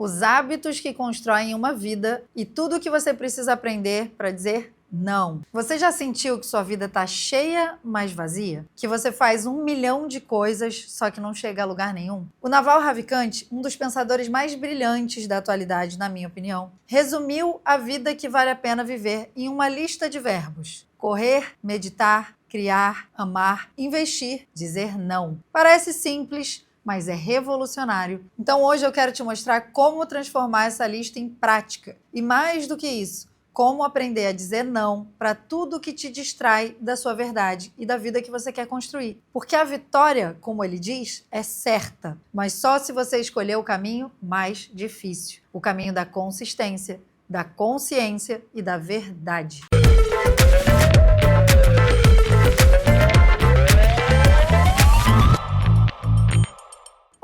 Os hábitos que constroem uma vida e tudo o que você precisa aprender para dizer não. Você já sentiu que sua vida está cheia, mas vazia? Que você faz 1 milhão de coisas, só que não chega a lugar nenhum? O Naval Ravikant, um dos pensadores mais brilhantes da atualidade, na minha opinião, resumiu a vida que vale a pena viver em uma lista de verbos: correr, meditar, criar, amar, investir, dizer não. Parece simples, mas é revolucionário. Então hoje eu quero te mostrar como transformar essa lista em prática. E mais do que isso, como aprender a dizer não para tudo que te distrai da sua verdade e da vida que você quer construir. Porque a vitória, como ele diz, é certa, mas só se você escolher o caminho mais difícil, o caminho da consistência, da consciência e da verdade.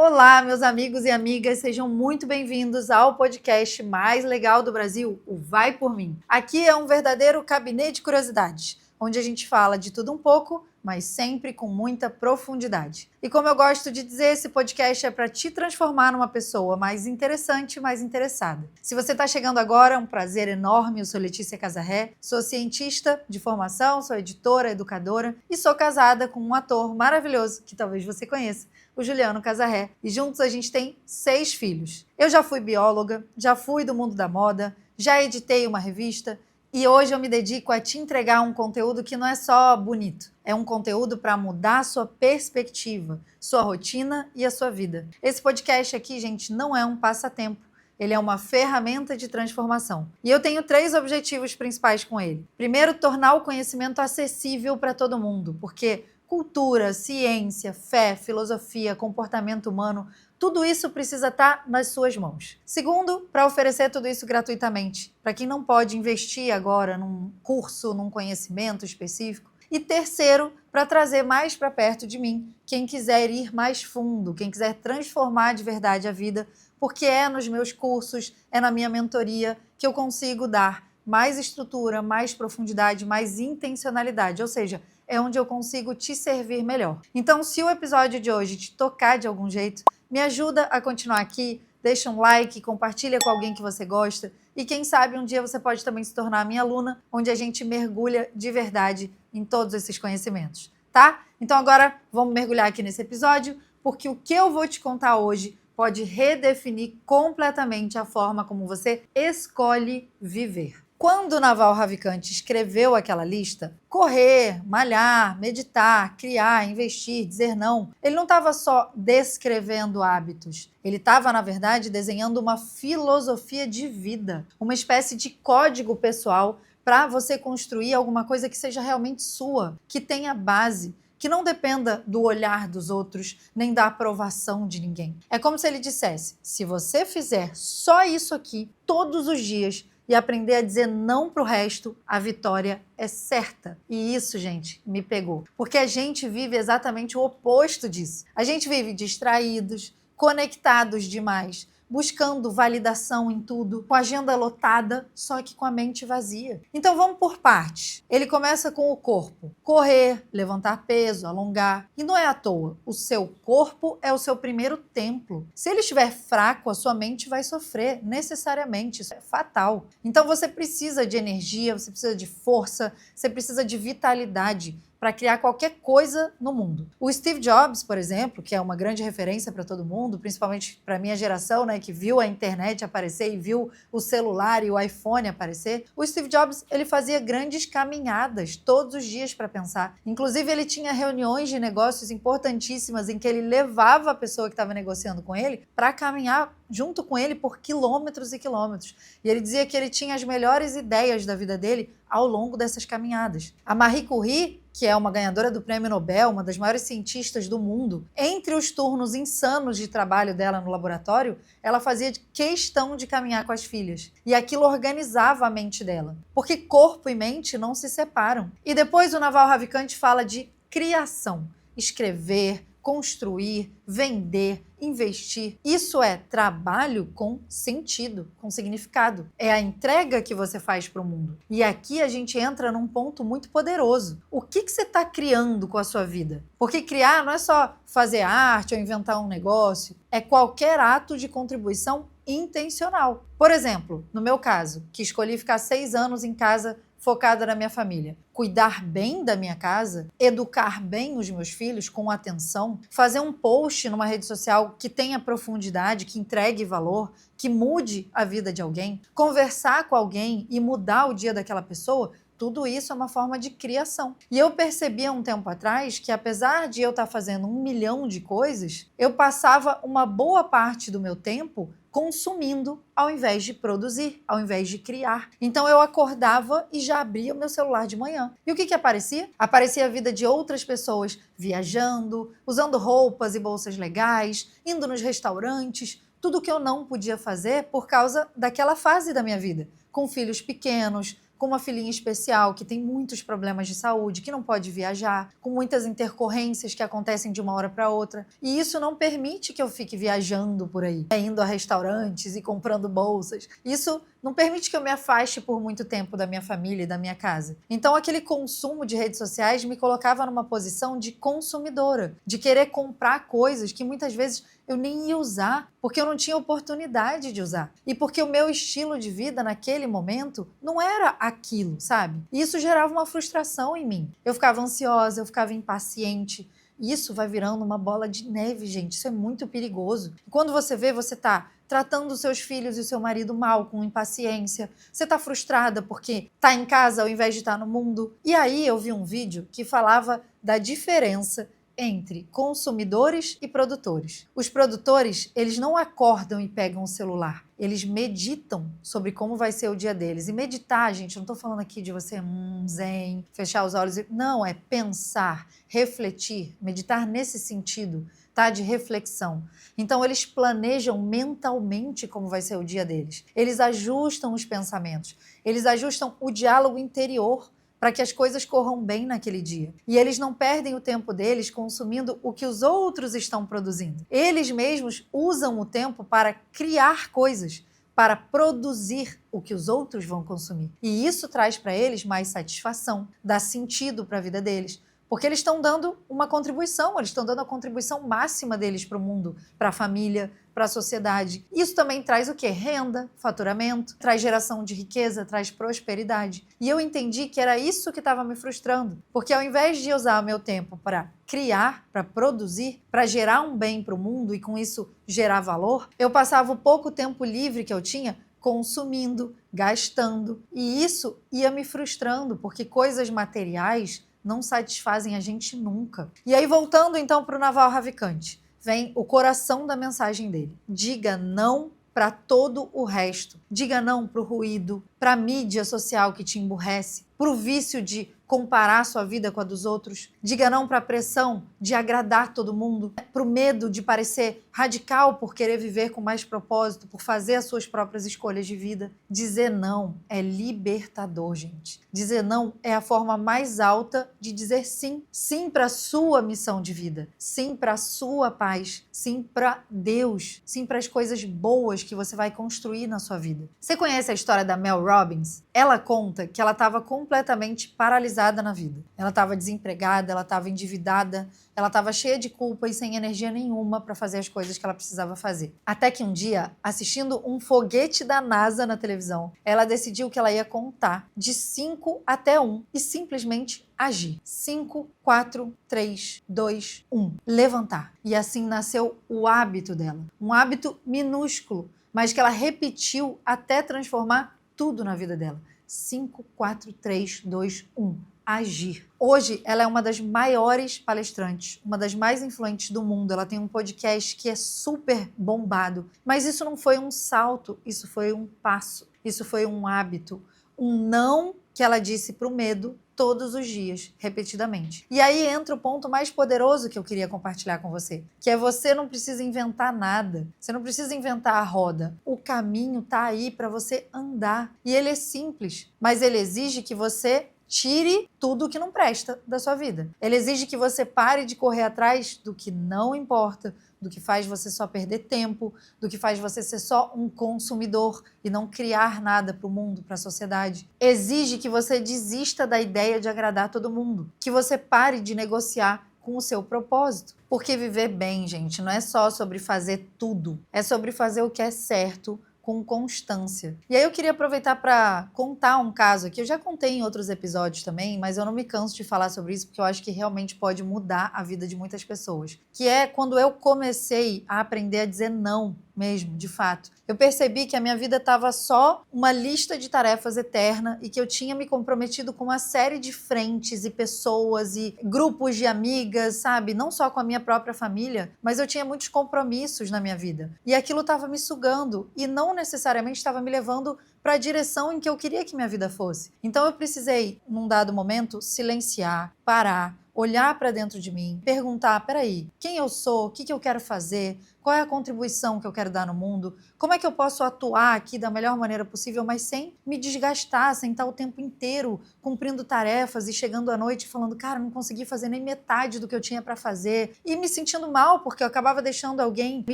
Olá, meus amigos e amigas, sejam muito bem-vindos ao podcast mais legal do Brasil, o Vai Por Mim. Aqui é um verdadeiro gabinete de curiosidades, onde a gente fala de tudo um pouco, mas sempre com muita profundidade. E como eu gosto de dizer, esse podcast é para te transformar numa pessoa mais interessante e mais interessada. Se você está chegando agora, é um prazer enorme. Eu sou Letícia Casarré, sou cientista de formação, sou editora, educadora e sou casada com um ator maravilhoso que talvez você conheça, o Juliano Casarré. E juntos a gente tem 6 filhos. Eu já fui bióloga, já fui do mundo da moda, já editei uma revista, e hoje eu me dedico a te entregar um conteúdo que não é só bonito, é um conteúdo para mudar a sua perspectiva, sua rotina e a sua vida. Esse podcast aqui, gente, não é um passatempo, ele é uma ferramenta de transformação. E eu tenho 3 objetivos principais com ele. Primeiro, tornar o conhecimento acessível para todo mundo, porque cultura, ciência, fé, filosofia, comportamento humano, tudo isso precisa estar nas suas mãos. Segundo, para oferecer tudo isso gratuitamente, para quem não pode investir agora num curso, num conhecimento específico. E terceiro, para trazer mais para perto de mim quem quiser ir mais fundo, quem quiser transformar de verdade a vida, porque é nos meus cursos, é na minha mentoria que eu consigo dar mais estrutura, mais profundidade, mais intencionalidade, ou seja, é onde eu consigo te servir melhor. Então, se o episódio de hoje te tocar de algum jeito, me ajuda a continuar aqui, deixa um like, compartilha com alguém que você gosta e quem sabe um dia você pode também se tornar minha aluna, onde a gente mergulha de verdade em todos esses conhecimentos, tá? Então agora vamos mergulhar aqui nesse episódio, porque o que eu vou te contar hoje pode redefinir completamente a forma como você escolhe viver. Quando o Naval Ravikant escreveu aquela lista, correr, malhar, meditar, criar, investir, dizer não, ele não estava só descrevendo hábitos, ele estava, na verdade, desenhando uma filosofia de vida, uma espécie de código pessoal para você construir alguma coisa que seja realmente sua, que tenha base, que não dependa do olhar dos outros, nem da aprovação de ninguém. É como se ele dissesse, se você fizer só isso aqui todos os dias, e aprender a dizer não para o resto, a vitória é certa. E isso, gente, me pegou. Porque a gente vive exatamente o oposto disso. A gente vive distraídos, conectados demais, buscando validação em tudo, com a agenda lotada, só que com a mente vazia. Então vamos por partes. Ele começa com o corpo. Correr, levantar peso, alongar. E não é à toa. O seu corpo é o seu primeiro templo. Se ele estiver fraco, a sua mente vai sofrer necessariamente. Isso é fatal. Então você precisa de energia, você precisa de força, você precisa de vitalidade para criar qualquer coisa no mundo. O Steve Jobs, por exemplo, que é uma grande referência para todo mundo, principalmente para a minha geração, né, que viu a internet aparecer e viu o celular e o iPhone aparecer, o Steve Jobs ele fazia grandes caminhadas todos os dias para pensar. Inclusive, ele tinha reuniões de negócios importantíssimas em que ele levava a pessoa que estava negociando com ele para caminhar junto com ele por quilômetros e quilômetros. E ele dizia que ele tinha as melhores ideias da vida dele ao longo dessas caminhadas. A Marie Curie, que é uma ganhadora do Prêmio Nobel, uma das maiores cientistas do mundo, entre os turnos insanos de trabalho dela no laboratório, ela fazia questão de caminhar com as filhas. E aquilo organizava a mente dela, porque corpo e mente não se separam. E depois o Naval Ravikant fala de criação, escrever, construir, vender, investir. Isso é trabalho com sentido, com significado. É a entrega que você faz para o mundo. E aqui a gente entra num ponto muito poderoso. O que você está criando com a sua vida? Porque criar não é só fazer arte ou inventar um negócio. É qualquer ato de contribuição intencional. Por exemplo, no meu caso, que escolhi ficar 6 anos em casa focada na minha família. Cuidar bem da minha casa, educar bem os meus filhos com atenção, fazer um post numa rede social que tenha profundidade, que entregue valor, que mude a vida de alguém, conversar com alguém e mudar o dia daquela pessoa, tudo isso é uma forma de criação. E eu percebi há um tempo atrás que, apesar de eu estar fazendo 1 milhão de coisas, eu passava uma boa parte do meu tempo consumindo ao invés de produzir, ao invés de criar. Então eu acordava e já abria o meu celular de manhã. E o que aparecia? Aparecia a vida de outras pessoas viajando, usando roupas e bolsas legais, indo nos restaurantes, tudo que eu não podia fazer por causa daquela fase da minha vida, com filhos pequenos, com uma filhinha especial que tem muitos problemas de saúde, que não pode viajar, com muitas intercorrências que acontecem de uma hora para outra. E isso não permite que eu fique viajando por aí, indo a restaurantes e comprando bolsas. Isso não permite que eu me afaste por muito tempo da minha família e da minha casa. Então, aquele consumo de redes sociais me colocava numa posição de consumidora, de querer comprar coisas que muitas vezes eu nem ia usar, porque eu não tinha oportunidade de usar. E porque o meu estilo de vida naquele momento não era aquilo, sabe? E isso gerava uma frustração em mim. Eu ficava ansiosa, eu ficava impaciente. Isso vai virando uma bola de neve, gente. Isso é muito perigoso. E quando você vê, você tá tratando os seus filhos e o seu marido mal, com impaciência. Você tá frustrada porque tá em casa ao invés de estar no mundo. E aí eu vi um vídeo que falava da diferença entre consumidores e produtores. Os produtores, eles não acordam e pegam o celular. Eles meditam sobre como vai ser o dia deles. E meditar, gente, eu não estou falando aqui de você zen, fechar os olhos. Não, é pensar, refletir, meditar nesse sentido, tá? De reflexão. Então, eles planejam mentalmente como vai ser o dia deles. Eles ajustam os pensamentos. Eles ajustam o diálogo interior para que as coisas corram bem naquele dia. E eles não perdem o tempo deles consumindo o que os outros estão produzindo. Eles mesmos usam o tempo para criar coisas, para produzir o que os outros vão consumir. E isso traz para eles mais satisfação, dá sentido para a vida deles. Porque eles estão dando uma contribuição, eles estão dando a contribuição máxima deles para o mundo, para a família, para a sociedade. Isso também traz o quê? Renda, faturamento, traz geração de riqueza, traz prosperidade. E eu entendi que era isso que estava me frustrando. Porque ao invés de usar o meu tempo para criar, para produzir, para gerar um bem para o mundo e com isso gerar valor, eu passava o pouco tempo livre que eu tinha consumindo, gastando. E isso ia me frustrando, porque coisas materiais não satisfazem a gente nunca. E aí, voltando então para o Naval Ravikant, vem o coração da mensagem dele. Diga não para todo o resto. Diga não para o ruído, para a mídia social que te emburrece, para o vício de comparar sua vida com a dos outros. Diga não para a pressão de agradar todo mundo, para o medo de parecer radical por querer viver com mais propósito, por fazer as suas próprias escolhas de vida. Dizer não é libertador, gente. Dizer não é a forma mais alta de dizer sim. Sim para a sua missão de vida. Sim para a sua paz. Sim para Deus. Sim para as coisas boas que você vai construir na sua vida. Você conhece a história da Mel Robbins? Ela conta que ela estava completamente paralisada na vida. Ela estava desempregada, ela estava endividada, ela estava cheia de culpa e sem energia nenhuma para fazer as coisas que ela precisava fazer. Até que um dia, assistindo um foguete da NASA na televisão, ela decidiu que ela ia contar de 5 até 1 e simplesmente agir. 5, 4, 3, 2, 1. Levantar. E assim nasceu o hábito dela. Um hábito minúsculo, mas que ela repetiu até transformar tudo na vida dela. 5, 4, 3, 2, 1. Agir. Hoje, ela é uma das maiores palestrantes, uma das mais influentes do mundo. Ela tem um podcast que é super bombado. Mas isso não foi um salto, isso foi um passo, isso foi um hábito. Um não que ela disse para o medo todos os dias, repetidamente. E aí entra o ponto mais poderoso que eu queria compartilhar com você, que é você não precisa inventar nada, você não precisa inventar a roda. O caminho tá aí para você andar. E ele é simples, mas ele exige que você tire tudo o que não presta da sua vida. Ele exige que você pare de correr atrás do que não importa, do que faz você só perder tempo, do que faz você ser só um consumidor e não criar nada para o mundo, para a sociedade. Exige que você desista da ideia de agradar todo mundo, que você pare de negociar com o seu propósito. Porque viver bem, gente, não é só sobre fazer tudo, é sobre fazer o que é certo, com constância. E aí eu queria aproveitar para contar um caso aqui. Eu já contei em outros episódios também, mas eu não me canso de falar sobre isso porque eu acho que realmente pode mudar a vida de muitas pessoas. Que é quando eu comecei a aprender a dizer não mesmo, de fato. Eu percebi que a minha vida estava só uma lista de tarefas eterna e que eu tinha me comprometido com uma série de frentes e pessoas e grupos de amigas, sabe? Não só com a minha própria família, mas eu tinha muitos compromissos na minha vida. E aquilo estava me sugando e não necessariamente estava me levando para a direção em que eu queria que minha vida fosse. Então eu precisei, num dado momento, silenciar, parar, olhar para dentro de mim, perguntar, peraí, quem eu sou, o que eu quero fazer, qual é a contribuição que eu quero dar no mundo, como é que eu posso atuar aqui da melhor maneira possível, mas sem me desgastar, sem estar o tempo inteiro cumprindo tarefas e chegando à noite falando, cara, não consegui fazer nem metade do que eu tinha para fazer e me sentindo mal porque eu acabava deixando alguém me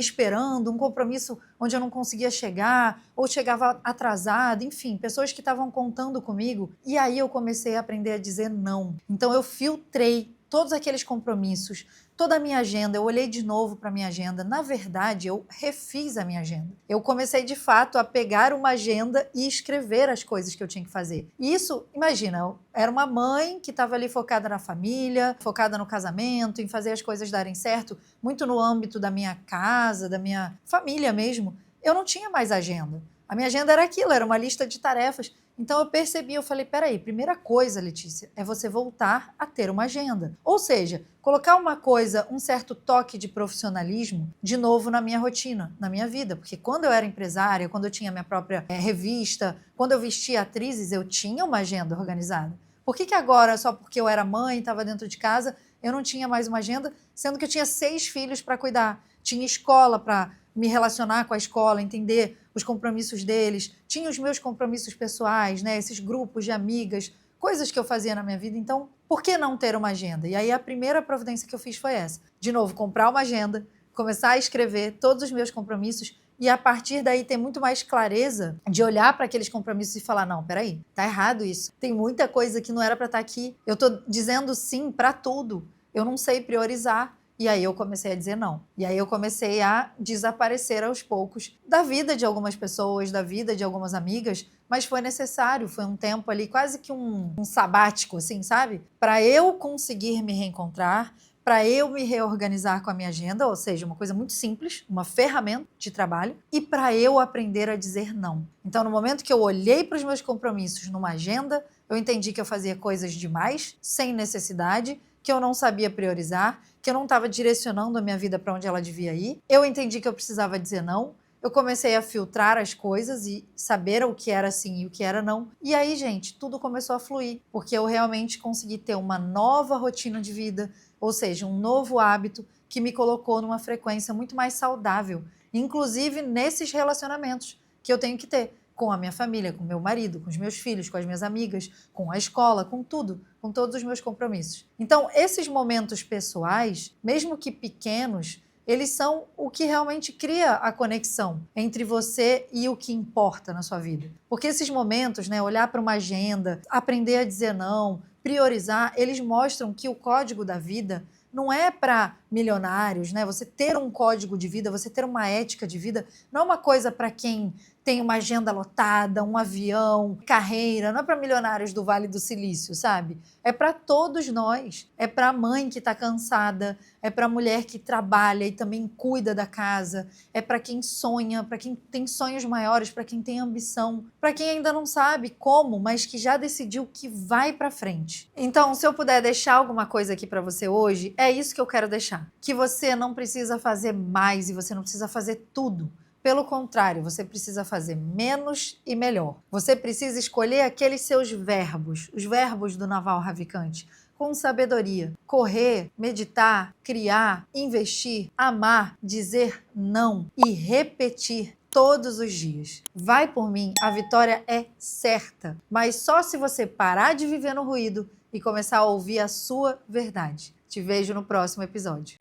esperando, um compromisso onde eu não conseguia chegar ou chegava atrasada, enfim, pessoas que estavam contando comigo. E aí eu comecei a aprender a dizer não. Então eu filtrei todos aqueles compromissos, toda a minha agenda, eu olhei de novo para a minha agenda. Na verdade, eu refiz a minha agenda. Eu comecei, de fato, a pegar uma agenda e escrever as coisas que eu tinha que fazer. E isso, imagina, eu era uma mãe que estava ali focada na família, focada no casamento, em fazer as coisas darem certo, muito no âmbito da minha casa, da minha família mesmo. Eu não tinha mais agenda. A minha agenda era aquilo, era uma lista de tarefas. Então eu percebi, eu falei, peraí, primeira coisa, Letícia, é você voltar a ter uma agenda. Ou seja, colocar uma coisa, um certo toque de profissionalismo de novo na minha rotina, na minha vida. Porque quando eu era empresária, quando eu tinha minha própria revista, quando eu vestia atrizes, eu tinha uma agenda organizada. Por que agora, só porque eu era mãe, estava dentro de casa, eu não tinha mais uma agenda, sendo que eu tinha 6 filhos para cuidar, tinha escola para me relacionar com a escola, entender os compromissos deles, tinha os meus compromissos pessoais, né, esses grupos de amigas, coisas que eu fazia na minha vida. Então, por que não ter uma agenda? E aí a primeira providência que eu fiz foi essa. De novo, comprar uma agenda, começar a escrever todos os meus compromissos e a partir daí ter muito mais clareza de olhar para aqueles compromissos e falar, não, peraí, tá errado isso. Tem muita coisa que não era para estar aqui. Eu tô dizendo sim para tudo. Eu não sei priorizar. E aí eu comecei a dizer não. E aí eu comecei a desaparecer aos poucos da vida de algumas pessoas, da vida de algumas amigas, mas foi necessário, foi um tempo ali, quase que um sabático, assim, sabe? Para eu conseguir me reencontrar, para eu me reorganizar com a minha agenda, ou seja, uma coisa muito simples, uma ferramenta de trabalho, e para eu aprender a dizer não. Então, no momento que eu olhei para os meus compromissos numa agenda, eu entendi que eu fazia coisas demais, sem necessidade, que eu não sabia priorizar, que eu não estava direcionando a minha vida para onde ela devia ir. Eu entendi que eu precisava dizer não. Eu comecei a filtrar as coisas e saber o que era sim e o que era não. E aí, gente, tudo começou a fluir, porque eu realmente consegui ter uma nova rotina de vida, ou seja, um novo hábito que me colocou numa frequência muito mais saudável, inclusive nesses relacionamentos que eu tenho que ter com a minha família, com meu marido, com os meus filhos, com as minhas amigas, com a escola, com tudo, com todos os meus compromissos. Então, esses momentos pessoais, mesmo que pequenos, eles são o que realmente cria a conexão entre você e o que importa na sua vida. Porque esses momentos, né, olhar para uma agenda, aprender a dizer não, priorizar, eles mostram que o código da vida não é para milionários, né? Você ter um código de vida, você ter uma ética de vida, não é uma coisa para quem tem uma agenda lotada, um avião, carreira, não é para milionários do Vale do Silício, sabe? É para todos nós. É para a mãe que está cansada, é para a mulher que trabalha e também cuida da casa, é para quem sonha, para quem tem sonhos maiores, para quem tem ambição, para quem ainda não sabe como, mas que já decidiu que vai para frente. Então, se eu puder deixar alguma coisa aqui para você hoje, é isso que eu quero deixar. Que você não precisa fazer mais e você não precisa fazer tudo. Pelo contrário, você precisa fazer menos e melhor. Você precisa escolher aqueles seus verbos, os verbos do Naval Ravikant, com sabedoria. Correr, meditar, criar, investir, amar, dizer não e repetir todos os dias. Vai por mim, a vitória é certa, mas só se você parar de viver no ruído e começar a ouvir a sua verdade. Te vejo no próximo episódio.